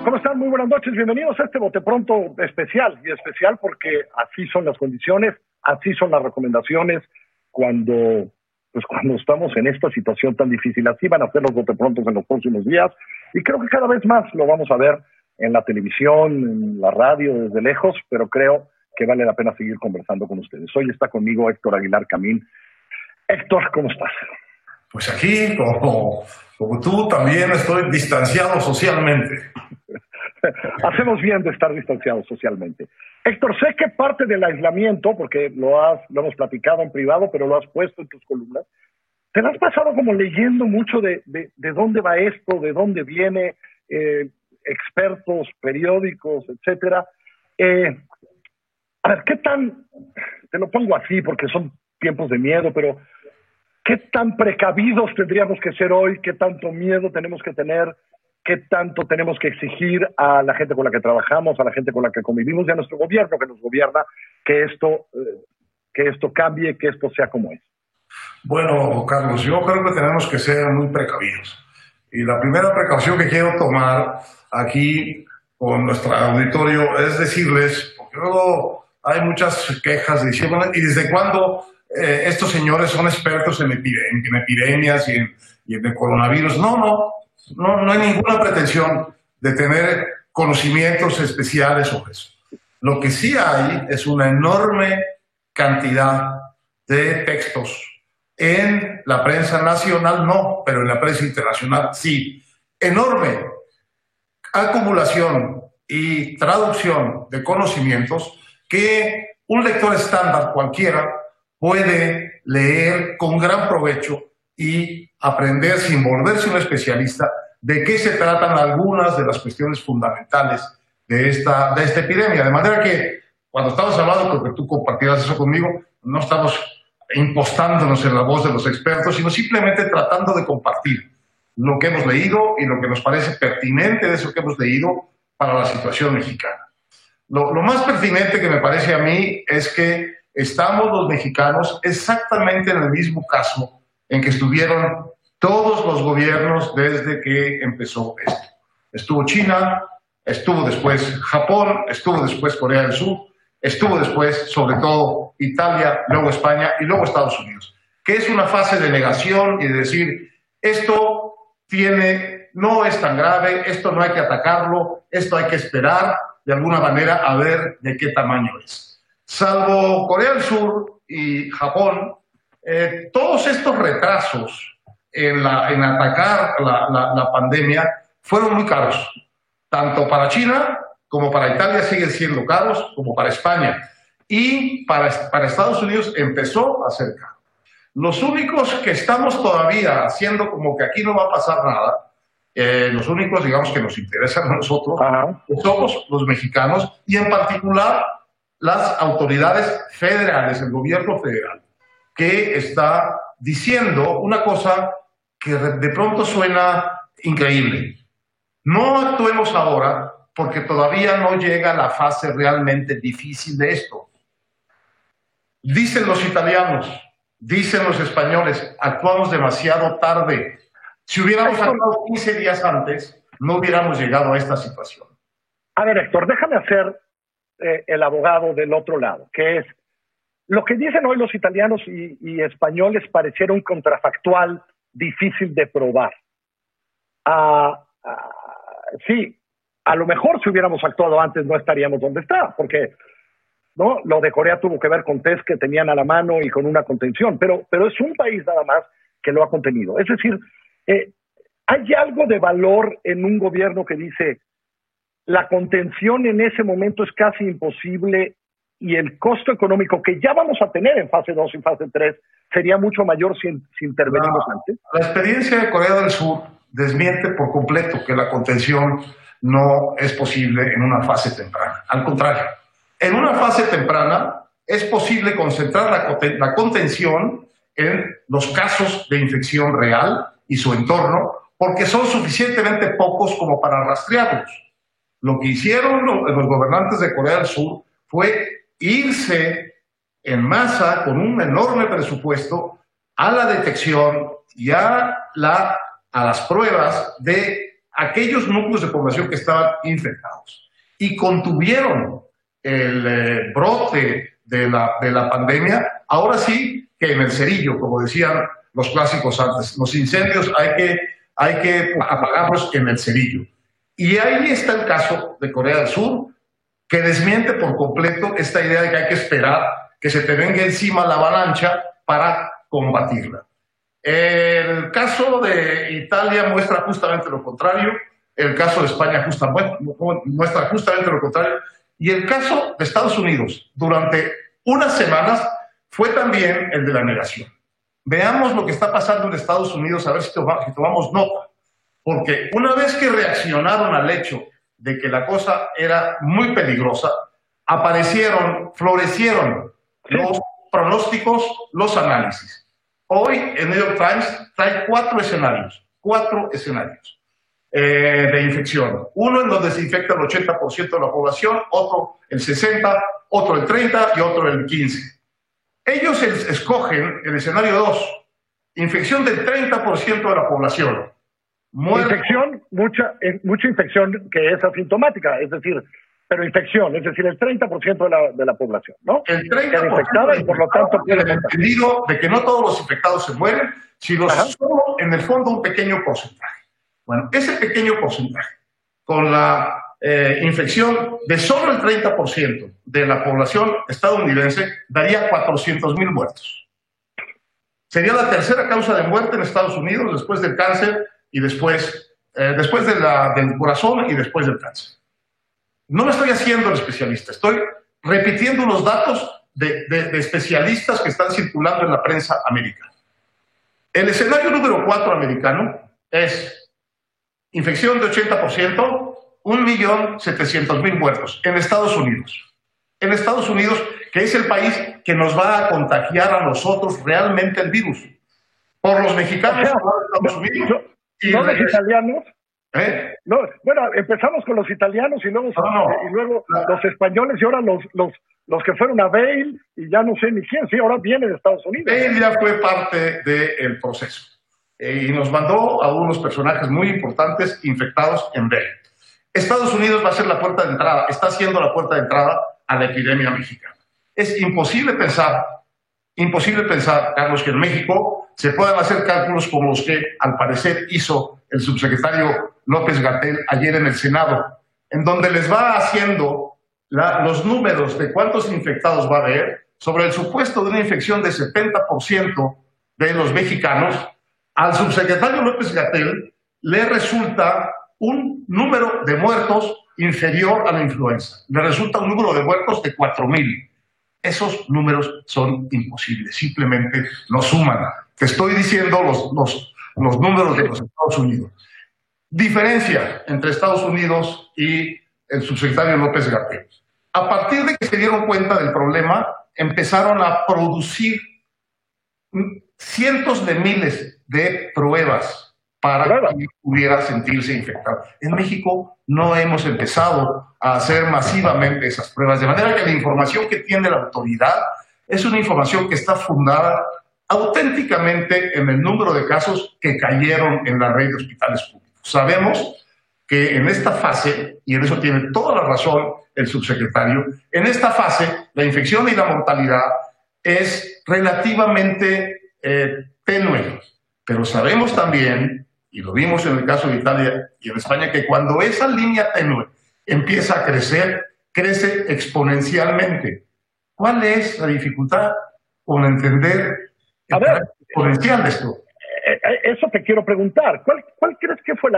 ¿Cómo están? Muy buenas noches, bienvenidos a este Bote Pronto especial, y especial porque así son las condiciones, así son las recomendaciones cuando estamos en esta situación tan difícil. Así van a ser los Bote Prontos en los próximos días, y creo que cada vez más lo vamos a ver en la televisión, en la radio, desde lejos, pero creo que vale la pena seguir conversando con ustedes. Hoy está conmigo Héctor Aguilar Camín. Héctor, ¿cómo estás? Pues aquí, como tú, también estoy distanciado socialmente. Hacemos bien de estar distanciados socialmente. Héctor, sé que parte del aislamiento, porque lo hemos platicado en privado, pero lo has puesto en tus columnas, te lo has pasado como leyendo mucho de dónde va esto, de dónde viene, expertos, periódicos, etcétera. A ver, ¿qué tan, te lo pongo así porque son tiempos de miedo, pero qué tan precavidos tendríamos que ser hoy, qué tanto miedo tenemos que tener, qué tanto tenemos que exigir a la gente con la que trabajamos, a la gente con la que convivimos y a nuestro gobierno que nos gobierna, que esto cambie, que esto sea como es? Bueno, Carlos, yo creo que tenemos que ser muy precavidos. Y la primera precaución que quiero tomar aquí con nuestro auditorio es decirles, porque luego hay muchas quejas diciendo, ¿y desde cuándo estos señores son expertos en epidemias y en el coronavirus? No hay ninguna pretensión de tener conocimientos especiales sobre eso. Lo que sí hay es una enorme cantidad de textos en la prensa nacional, no, pero en la prensa internacional sí. Enorme acumulación y traducción de conocimientos que un lector estándar cualquiera puede leer con gran provecho y aprender sin volverse un especialista de qué se tratan algunas de las cuestiones fundamentales de esta epidemia. De manera que cuando estamos hablando, creo que tú compartirás eso conmigo, no estamos impostándonos en la voz de los expertos, sino simplemente tratando de compartir lo que hemos leído y lo que nos parece pertinente de eso que hemos leído para la situación mexicana. Lo más pertinente que me parece a mí es que estamos los mexicanos exactamente en el mismo caso en que estuvieron todos los gobiernos desde que empezó esto. Estuvo China, estuvo después Japón, estuvo después Corea del Sur, estuvo después, sobre todo, Italia, luego España y luego Estados Unidos, que es una fase de negación y de decir, esto no es tan grave, esto no hay que atacarlo, esto hay que esperar de alguna manera a ver de qué tamaño es. Salvo Corea del Sur y Japón, todos estos retrasos en atacar la pandemia fueron muy caros, tanto para China como para Italia siguen siendo caros, como para España. Y para Estados Unidos empezó a ser caro. Los únicos que estamos todavía haciendo como que aquí no va a pasar nada, los únicos, digamos, que nos interesan a nosotros, somos los mexicanos y en particular las autoridades federales, el gobierno federal, que está diciendo una cosa que de pronto suena increíble. No actuemos ahora porque todavía no llega la fase realmente difícil de esto. Dicen los italianos, dicen los españoles, actuamos demasiado tarde. Si hubiéramos actuado 15 días antes, no hubiéramos llegado a esta situación. A ver, Héctor, déjame hacer el abogado del otro lado, que es lo que dicen hoy los italianos y españoles pareciera un contrafactual difícil de probar. Sí, a lo mejor si hubiéramos actuado antes no estaríamos donde está, porque ¿no? Lo de Corea tuvo que ver con test que tenían a la mano y con una contención, pero es un país nada más que lo ha contenido. Es decir, hay algo de valor en un gobierno que dice la contención en ese momento es casi imposible y el costo económico que ya vamos a tener en fase 2 y fase 3 sería mucho mayor si intervenimos antes. La experiencia de Corea del Sur desmiente por completo que la contención no es posible en una fase temprana. Al contrario, en una fase temprana es posible concentrar la contención en los casos de infección real y su entorno, porque son suficientemente pocos como para rastrearlos. Lo que hicieron los gobernantes de Corea del Sur fue irse en masa, con un enorme presupuesto, a la detección y a las pruebas de aquellos núcleos de población que estaban infectados. Y contuvieron el brote de la pandemia, ahora sí que en el cerillo, como decían los clásicos antes. Los incendios hay que apagarlos en el cerillo. Y ahí está el caso de Corea del Sur, que desmiente por completo esta idea de que hay que esperar que se te venga encima la avalancha para combatirla. El caso de Italia muestra justamente lo contrario, el caso de España muestra justamente lo contrario, y el caso de Estados Unidos durante unas semanas fue también el de la negación. Veamos lo que está pasando en Estados Unidos, a ver si tomamos nota, porque una vez que reaccionaron al hecho de que la cosa era muy peligrosa, florecieron los pronósticos, los análisis. Hoy el New York Times trae cuatro escenarios de infección. Uno en donde se infecta el 80% de la población, otro el 60%, otro el 30% y otro el 15%. Ellos escogen el escenario 2, infección del 30% de la población. Infección, mucha infección que es asintomática, es decir, pero infección, es decir, el 30% de la población, ¿no? El 30% queda infectada y por lo tanto en el entendido de que no todos los infectados se mueren, sino solo en el fondo un pequeño porcentaje. Bueno, ese pequeño porcentaje, con la infección de solo el 30% de la población estadounidense, daría 400,000 muertos. Sería la tercera causa de muerte en Estados Unidos, después del cáncer y después del corazón y después del cáncer. No me estoy haciendo el especialista, estoy repitiendo unos datos de especialistas que están circulando en la prensa americana. El escenario número 4 americano es infección de 80%, 1.700.000 muertos en Estados Unidos. En Estados Unidos, que es el país que nos va a contagiar a nosotros realmente el virus. Por los mexicanos, Estados Unidos. ¿No los italianos? No, bueno, empezamos con los italianos y luego, los españoles y ahora los que fueron a Bale y ya no sé ni quién, sí, ahora viene de Estados Unidos. Bale ya fue parte del proceso y nos mandó a unos personajes muy importantes infectados en Bale. Estados Unidos va a ser la puerta de entrada, está siendo la puerta de entrada a la epidemia mexicana. Es imposible pensar, Carlos, que en México se puedan hacer cálculos como los que al parecer hizo el subsecretario López-Gatell ayer en el Senado, en donde les va haciendo los números de cuántos infectados va a haber sobre el supuesto de una infección de 70% de los mexicanos. Al subsecretario López-Gatell le resulta un número de muertos inferior a la influenza. Le resulta un número de muertos de 4,000. Esos números son imposibles, simplemente no suman. Te estoy diciendo los números de los Estados Unidos. Diferencia entre Estados Unidos y el subsecretario López-Gatell. A partir de que se dieron cuenta del problema, empezaron a producir cientos de miles de pruebas para que pudiera sentirse infectado. En México no hemos empezado a hacer masivamente esas pruebas, de manera que la información que tiene la autoridad es una información que está fundada auténticamente en el número de casos que cayeron en la red de hospitales públicos. Sabemos que en esta fase, y en eso tiene toda la razón el subsecretario, en esta fase la infección y la mortalidad es relativamente tenue, pero sabemos también, y lo vimos en el caso de Italia y en España, que cuando esa línea tenue empieza a crecer, crece exponencialmente. ¿Cuál es la dificultad con entender el carácter exponencial de esto? Eso te quiero preguntar. ¿Cuál crees que fue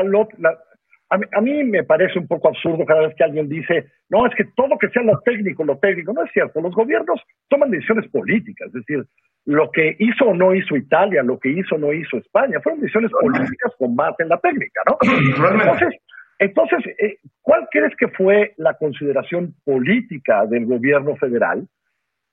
a mí me parece un poco absurdo cada vez que alguien dice, no, es que todo que sea lo técnico. No es cierto. Los gobiernos toman decisiones políticas, es decir, lo que hizo o no hizo Italia, lo que hizo o no hizo España, fueron decisiones políticas con base en la técnica, ¿no? Entonces, ¿cuál crees que fue la consideración política del gobierno federal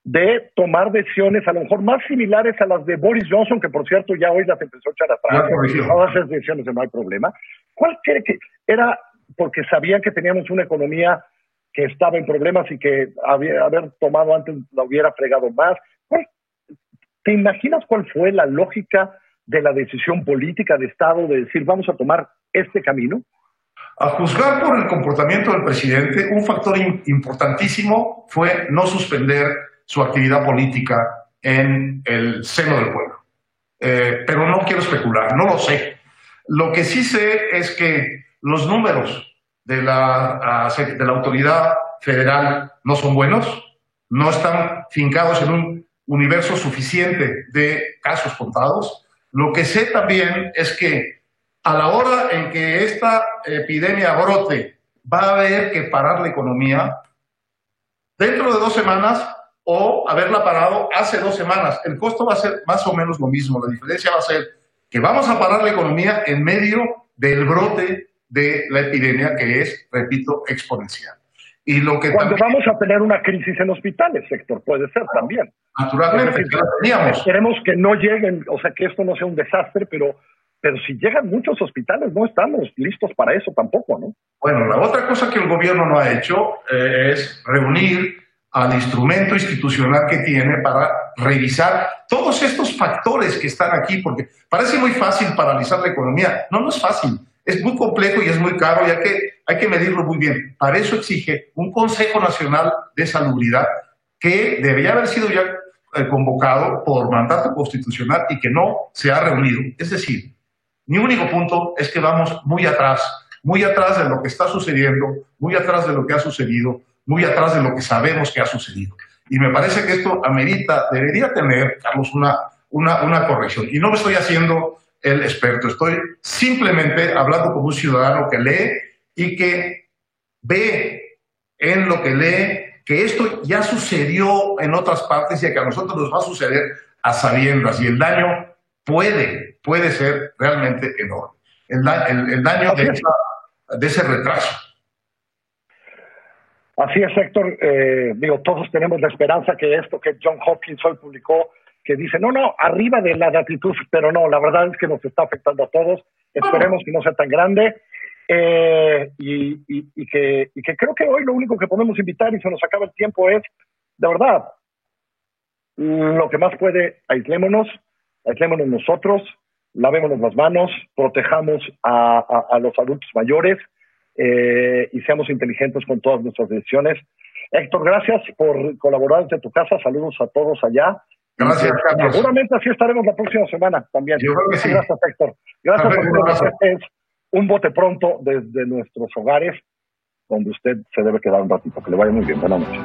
de tomar decisiones a lo mejor más similares a las de Boris Johnson, que por cierto ya hoy las empezó a echar atrás, todas esas decisiones de no hay problema? ¿Cuál cree que era? Porque sabían que teníamos una economía que estaba en problemas y que haber tomado antes la hubiera fregado más. ¿Te imaginas cuál fue la lógica de la decisión política de Estado de decir vamos a tomar este camino? A juzgar por el comportamiento del presidente, un factor importantísimo fue no suspender su actividad política en el seno del pueblo. Pero no quiero especular, no lo sé. Lo que sí sé es que los números de la autoridad federal no son buenos, no están fincados en un universo suficiente de casos contados. Lo que sé también es que a la hora en que esta epidemia brote, va a haber que parar la economía dentro de 2 semanas o haberla parado hace 2 semanas. El costo va a ser más o menos lo mismo. La diferencia va a ser que vamos a parar la economía en medio del brote de la epidemia, que es, repito, exponencial. Y lo que cuando también, vamos a tener una crisis en hospitales, Héctor, puede ser también. Naturalmente, que la teníamos. Esperemos que no lleguen, o sea, que esto no sea un desastre, pero si llegan muchos hospitales, no estamos listos para eso tampoco, ¿no? Bueno, la otra cosa que el gobierno no ha hecho es reunir al instrumento institucional que tiene para revisar todos estos factores que están aquí, porque parece muy fácil paralizar la economía. No, no es fácil. Es muy complejo y es muy caro y hay que medirlo muy bien. Para eso exige un Consejo Nacional de Salubridad que debería haber sido ya convocado por mandato constitucional y que no se ha reunido. Es decir, mi único punto es que vamos muy atrás de lo que está sucediendo, muy atrás de lo que ha sucedido, muy atrás de lo que sabemos que ha sucedido. Y me parece que esto debería tener, Carlos, una corrección. Y no me estoy haciendo el experto, estoy simplemente hablando como un ciudadano que lee y que ve en lo que lee que esto ya sucedió en otras partes y que a nosotros nos va a suceder a sabiendas, y el daño puede ser realmente enorme. El daño de ese retraso. Así es, Héctor. Todos tenemos la esperanza que esto que John Hopkins hoy publicó, que dice, no, arriba de la gratitud, pero no, la verdad es que nos está afectando a todos. Esperemos que no sea tan grande. Y que creo que hoy lo único que podemos invitar, y se nos acaba el tiempo, es, de verdad, lo que más puede, aislémonos nosotros, lavémonos las manos, protejamos a los adultos mayores y seamos inteligentes con todas nuestras decisiones. Héctor, gracias por colaborar desde tu casa. Saludos a todos allá. Gracias, Carlos. Seguramente así estaremos la próxima semana también. Yo creo que sí. Gracias, Héctor. Gracias por este es un bote pronto desde nuestros hogares, donde usted se debe quedar un ratito. Que le vaya muy bien. Buenas noches.